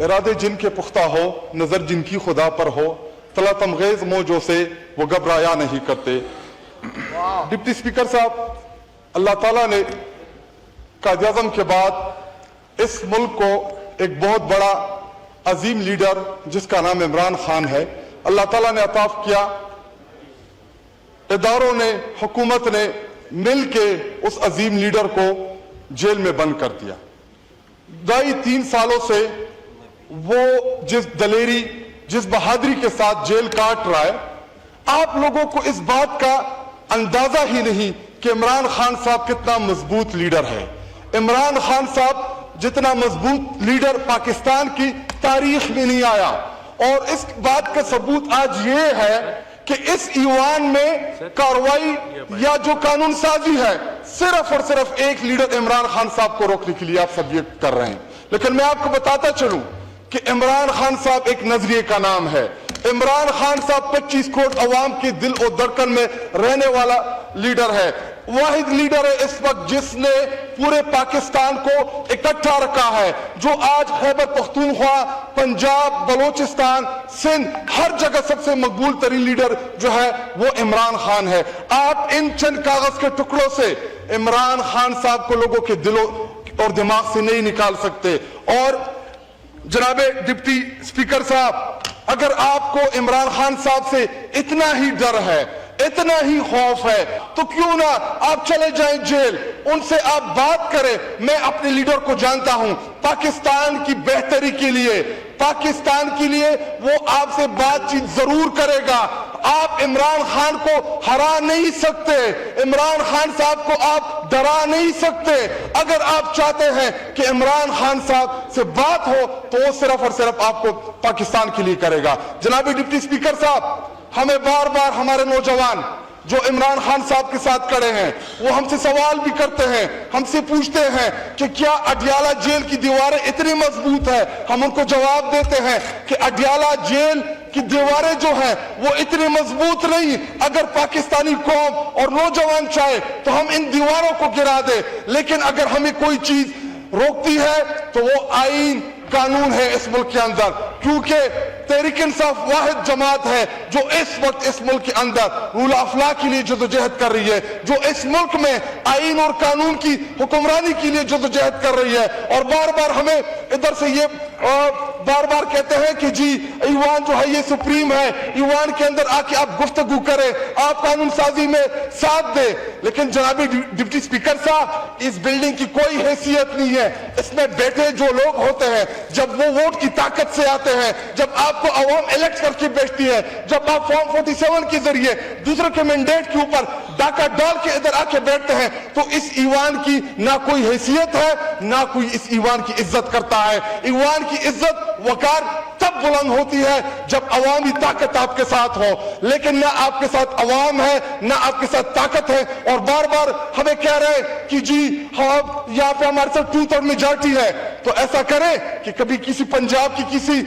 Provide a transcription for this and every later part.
ارادے جن کے پختہ ہو نظر جن کی خدا پر ہو طلع تمغیز موجوں سے وہ گھبرایا نہیں کرتے۔ ڈپٹی اسپیکر صاحب، اللہ تعالیٰ نے قائد اعظم کے بعد اس ملک کو ایک بہت بڑا عظیم لیڈر جس کا نام عمران خان ہے اللہ تعالیٰ نے عطا کیا۔ اداروں نے، حکومت نے مل کے اس عظیم لیڈر کو جیل میں بند کر دیا۔ 2.5-3 سالوں سے وہ جس دلیری، جس بہادری کے ساتھ جیل کاٹ رہا ہے، آپ لوگوں کو اس بات کا اندازہ ہی نہیں کہ عمران خان صاحب کتنا مضبوط لیڈر ہے۔ عمران خان صاحب جتنا مضبوط لیڈر پاکستان کی تاریخ میں نہیں آیا، اور اس بات کا ثبوت آج یہ ہے کہ اس ایوان میں کارروائی یا جو قانون سازی ہے صرف اور صرف ایک لیڈر عمران خان صاحب کو روکنے کے لیے آپ سب یہ کر رہے ہیں۔ لیکن میں آپ کو بتاتا چلوں کہ عمران خان صاحب ایک نظریے کا نام ہے۔ عمران خان صاحب 25 کروڑ عوام کے دل و دھڑکن میں رہنے والا لیڈر ہے، واحد لیڈر ہے اس وقت جس نے پورے پاکستان کو اکٹھا رکھا ہے، جو آج خیبر پختونخوا، پنجاب، بلوچستان، سندھ، ہر جگہ سب سے مقبول ترین لیڈر جو ہے وہ عمران خان ہے۔ آپ ان چند کاغذ کے ٹکڑوں سے عمران خان صاحب کو لوگوں کے دلوں اور دماغ سے نہیں نکال سکتے۔ اور جناب ڈپٹی اسپیکر صاحب، اگر آپ کو عمران خان صاحب سے اتنا ہی ڈر ہے، اتنا ہی خوف ہے، تو کیوں نہ آپ چلے جائیں جیل، ان سے آپ بات کریں۔ میں اپنے لیڈر کو جانتا ہوں، پاکستان کی بہتری کے لیے، پاکستان کے لیے وہ آپ سے بات چیت ضرور کرے گا۔ آپ عمران خان کو ہرا نہیں سکتے، عمران خان صاحب کو آپ ڈرا نہیں سکتے۔ اگر آپ چاہتے ہیں کہ عمران خان صاحب سے بات ہو تو وہ صرف اور صرف آپ کو پاکستان کے لیے کرے گا۔ جناب ڈپٹی اسپیکر صاحب، ہمیں بار بار ہمارے نوجوان جو عمران خان صاحب کے ساتھ کھڑے ہیں وہ ہم سے سوال بھی کرتے ہیں، ہم سے پوچھتے ہیں کہ کیا اڈیالہ جیل کی دیواریں اتنی مضبوط ہیں؟ ہم ان کو جواب دیتے ہیں کہ اڈیالہ جیل کی دیواریں جو ہیں وہ اتنی مضبوط نہیں، اگر پاکستانی قوم اور نوجوان چاہے تو ہم ان دیواروں کو گرا دیں، لیکن اگر ہمیں کوئی چیز روکتی ہے تو وہ آئین، قانون ہے اس ملک کے اندر، کیونکہ تحریک انصاف واحد جماعت ہے جو اس وقت اس ملک کے اندر رول آف لا کے لیے جدوجہد کر رہی ہے، جو اس ملک میں آئین اور قانون کی حکمرانی کے لیے جدوجہد کر رہی ہے۔ اور بار بار ہمیں ادھر سے یہ بار بار کہتے ہیں کہ جی ایوان جو ہے یہ سپریم ہے، ایوان کے اندر آ کے آپ گفتگو کریں، آپ قانون سازی میں ساتھ دیں۔ لیکن جناب ڈپٹی اسپیکر صاحب، اس بلڈنگ کی کوئی حیثیت نہیں ہے، اس میں بیٹھے جو لوگ ہوتے ہیں جب وہ ووٹ کی طاقت سے آتے ہیں، جب آپ کو عوام الیکٹ کر کے بیچتی ہے، جب آپ فارم 47 کے ذریعے دوسرے کے مینڈیٹ کے اوپر ڈاکہ ڈال کے ادھر آ کے بیٹھتے ہیں، تو اس ایوان کی نہ کوئی حیثیت ہے، نہ کوئی اس ایوان کی عزت کرتا ہے۔ ایوان کی عزت وقار تب بلند ہوتی ہے جب عوامی طاقت آپ کے ساتھ ہو، لیکن نہ آپ کے ساتھ عوام ہے، نہ آپ کے ساتھ طاقت ہے۔ اور بار بار ہمیں کہہ رہے ہیں کہ جی یہاں پہ ہمارے ساتھ 2/3 میجارٹی ہے، تو ایسا کریں کہ کبھی کسی پنجاب کی کسی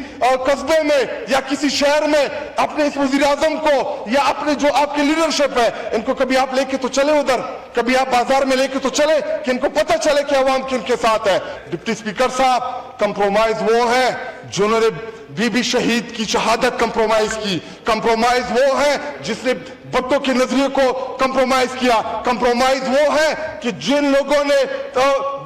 قصبے میں یا کسی شہر میں اپنے اس وزیر اعظم کو یا اپنے جو آپ کے لیڈرشپ ہے ان کو کبھی آپ لے کے تو چلے ادھر، کبھی آپ بازار میں لے کے تو چلے کہ ان کو پتہ چلے کہ عوام کن کے ساتھ ہے۔ ڈپٹی اسپیکر صاحب، کمپرومائز وہ ہے جنہوں نے بی بی شہید کی شہادت کمپرومائز کی، کمپرومائز وہ ہے جس نے بٹوں کے نظریے کو کمپرومائز کیا، کمپرومائز وہ ہے کہ جن لوگوں نے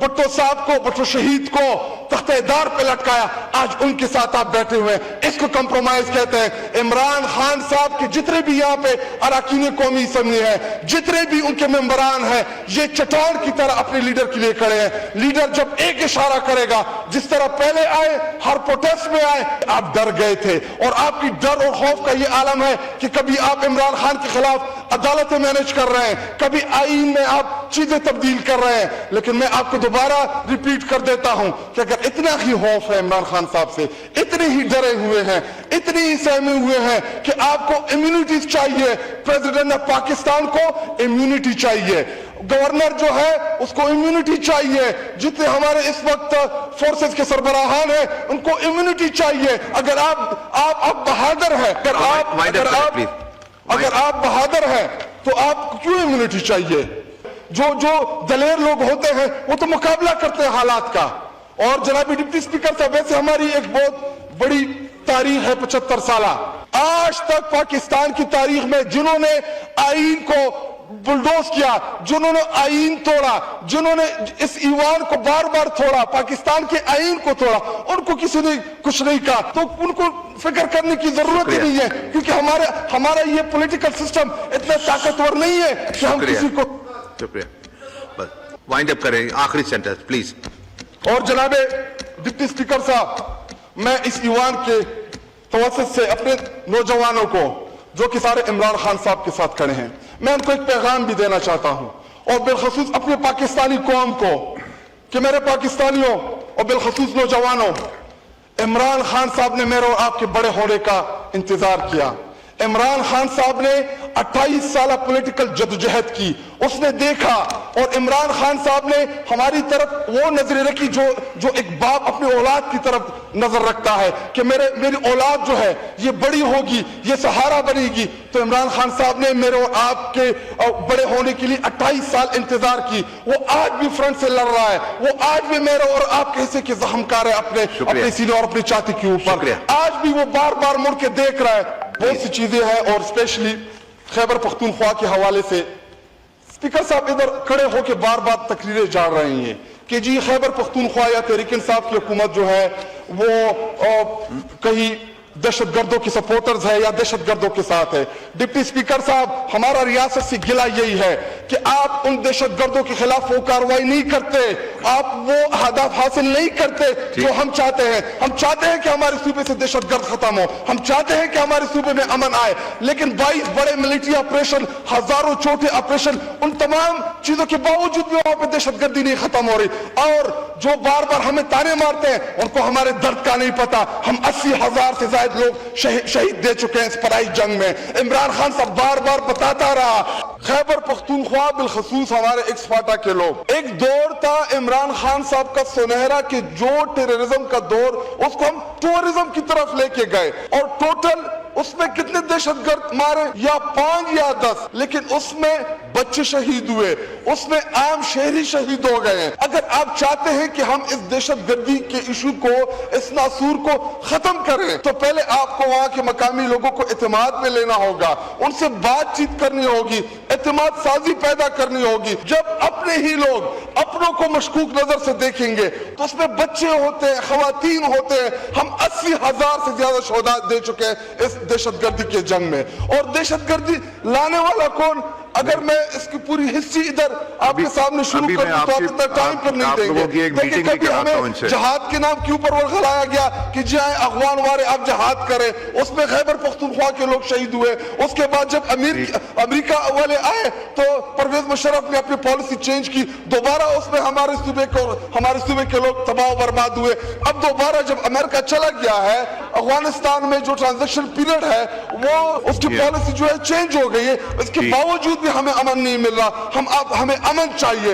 بٹو صاحب کو، بٹو شہید کو تختہ دار پہ لٹکایا، آج ان کے ساتھ آپ بیٹھے ہوئے ہیں، اس کو کمپرومائز کہتے ہیں۔ عمران خان صاحب کے جتنے بھی یہاں پہ اراکین قومی اسمبلی ہیں، جتنے بھی ان کے ممبران ہیں، یہ چٹان کی طرح اپنے لیڈر کے لیے کھڑے ہیں۔ لیڈر جب ایک اشارہ کرے گا، جس طرح پہلے آئے ہر پروٹیسٹ میں آئے، آپ ڈر گئے تھے، اور آپ کی ڈر اور خوف کا یہ عالم ہے کہ کبھی آپ عمران خان کے خلاف عدالتیں مینج کر رہے ہیں، کبھی آئین میں آپ چیزیں تبدیل کر رہے ہیں۔ لیکن میں آپ کو دوبارہ ریپیٹ کر دیتا ہوں کہ اگر اتنا ہی خوف ہے عمران خان صاحب سے، اتنے ہی ڈرے ہوئے ہیں، اتنی ہی سہمے ہوئے ہیں کہ آپ کو امیونٹی چاہیے، پریزیڈنٹ آف پاکستان کو امیونٹی چاہیے، گورنر جو ہے اس کو امیونٹی چاہیے، جتنے ہمارے اس وقت فورسز کے سربراہان ہیں ان کو امیونٹی چاہیے۔ اگر آپ بہادر ہیں، اگر آپ بہادر ہیں تو آپ کو کیوں امیونٹی چاہیے؟ جو دلیر لوگ ہوتے ہیں وہ تو مقابلہ کرتے ہیں حالات کا، اور جناب ڈپٹی اسپیکر صاحب ویسے ہماری ایک بہت بڑی تاریخ ہے 75 سالہ. آج تک پاکستان کی تاریخ میں جنہوں نے آئین کو بلڈوز کیا, جنہوں نے آئین توڑا, جنہوں نے اس ایوان کو بار بار توڑا, پاکستان کے آئین کو توڑا, ان کو کسی نے کچھ نہیں کہا. تو ان کو فکر کرنے کی ضرورت ہی نہیں ہے, کیونکہ ہمارا یہ پولیٹیکل سسٹم اتنا طاقتور نہیں ہے کہ ہم کسی کو. شکریہ, بس وائنڈ اپ کریں, آخری سینٹنس پلیز. اور جناب ڈپٹی اسپیکر صاحب, میں اس ایوان کے توسط سے اپنے نوجوانوں کو جو کہ سارے عمران خان صاحب کے ساتھ کھڑے ہیں, میں ان کو ایک پیغام بھی دینا چاہتا ہوں, اور بالخصوص اپنے پاکستانی قوم کو, کہ میرے پاکستانیوں اور بالخصوص نوجوانوں, عمران خان صاحب نے میرے اور آپ کے بڑے ہونے کا انتظار کیا. عمران خان صاحب نے 28 سالہ پولیٹیکل جدوجہد کی, اس نے دیکھا, اور عمران خان صاحب نے ہماری طرف وہ نظریں رکھی جو ایک باپ اپنے اولاد کی طرف نظر رکھتا ہے کہ میری اولاد جو ہے یہ بڑی ہوگی, یہ سہارا بنے گی. تو عمران خان صاحب نے میرے اور آپ کے بڑے ہونے کے لیے 28 سال انتظار کی. وہ آج بھی فرنٹ سے لڑ رہا ہے, وہ آج بھی میرے اور آپ کے حصے کے زخم کار ہے اپنے سینے اور اپنی چھاتی کے اوپر. آج بھی وہ بار بار مڑ کے دیکھ رہا ہے. بہت سی چیزیں ہیں, اور اسپیشلی خیبر پختونخوا کے حوالے سے اسپیکر صاحب ادھر کھڑے ہو کے بار بار تقریریں جاڑ رہے ہیں کہ جی خیبر پختونخوا یا تحریک انصاف کی حکومت جو ہے وہ کہیں دہشت گردوں کی سپورٹرز ہے یا دہشت گردوں کے ساتھ ہے. ڈپٹی اسپیکر صاحب, ہمارا ریاست سے گلہ یہی ہے کہ آپ ان دہشت گردوں کے خلاف وہ کارروائی نہیں کرتے, آپ وہ اہداف حاصل نہیں کرتے جو ہم چاہتے ہیں. ہم چاہتے ہیں کہ ہمارے صوبے سے دہشت گرد ختم ہو, ہم چاہتے ہیں کہ ہمارے صوبے میں امن آئے, لیکن 22 بڑے ملٹری آپریشن, ہزاروں چھوٹے آپریشن, ان تمام چیزوں کے باوجود بھی وہاں پہ دہشت گردی نہیں ختم ہو رہی. اور جو بار بار ہمیں تانے مارتے ہیں ان کو ہمارے درد کا نہیں پتا. ہم 80,000 سے زائد لوگ شہید دے چکے ہیں اس پرائی جنگ میں. عمران خان صاحب بار بار بتاتا رہا. خیبر پختونخوا بالخصوص ہمارے ایکس فاٹا کے لوگ, ایک دور تھا عمران خان صاحب کا سنہرا کہ جو ٹیررزم کا دور, اس کو ہم ٹورزم کی طرف لے کے گئے, اور ٹوٹل اس میں کتنے دہشت گرد مارے, یا 5 یا 10, لیکن اس میں بچے شہید ہوئے, اس میں عام شہری شہید ہو گئے ہیں. اگر آپ چاہتے ہیں کہ ہم اس دہشت گردی کے ایشو کو, اس ناسور کو ختم کریں, تو پہلے آپ کو وہاں کے مقامی لوگوں کو اعتماد میں لینا ہوگا, ان سے بات چیت کرنی ہوگی, اعتماد سازی پیدا کرنی ہوگی. جب اپنے ہی لوگ اپنوں کو مشکوک نظر سے دیکھیں گے تو اس میں بچے ہوتے ہیں, خواتین ہوتے ہیں. ہم 80,000 سے زیادہ شہداء دے چکے ہیں اس دہشت گردی کے جنگ میں. اور دہشت گردی لانے والا کون؟ اگر میں اس کی پوری ہسٹری ادھر آپ کے سامنے شروع کر دوں تو آپ اتنا ٹائم پر نہیں دیں گے. دیکھیں کبھی ہمیں جہاد کے نام کے اوپر ورغلایا گیا کہ جی آئیں اغوان وارے آپ جہاد کریں, اس میں خیبر پختونخوا کے لوگ شہید ہوئے. اس کے بعد جب امریکہ والے آئے تو پرویز مشرف نے اپنی پالیسی چینج کی, دوبارہ اس میں ہمارے صوبے کے لوگ تباہ و برباد ہوئے. اب دوبارہ جب امریکہ چلا گیا ہے, افغانستان میں جو ٹرانزیکشن پیریڈ ہے وہ اس کی پالیسی جو ہے چینج ہو گئی ہے. اس کے باوجود بھی ہمیں امن نہیں مل رہا. ہمیں امن چاہیے,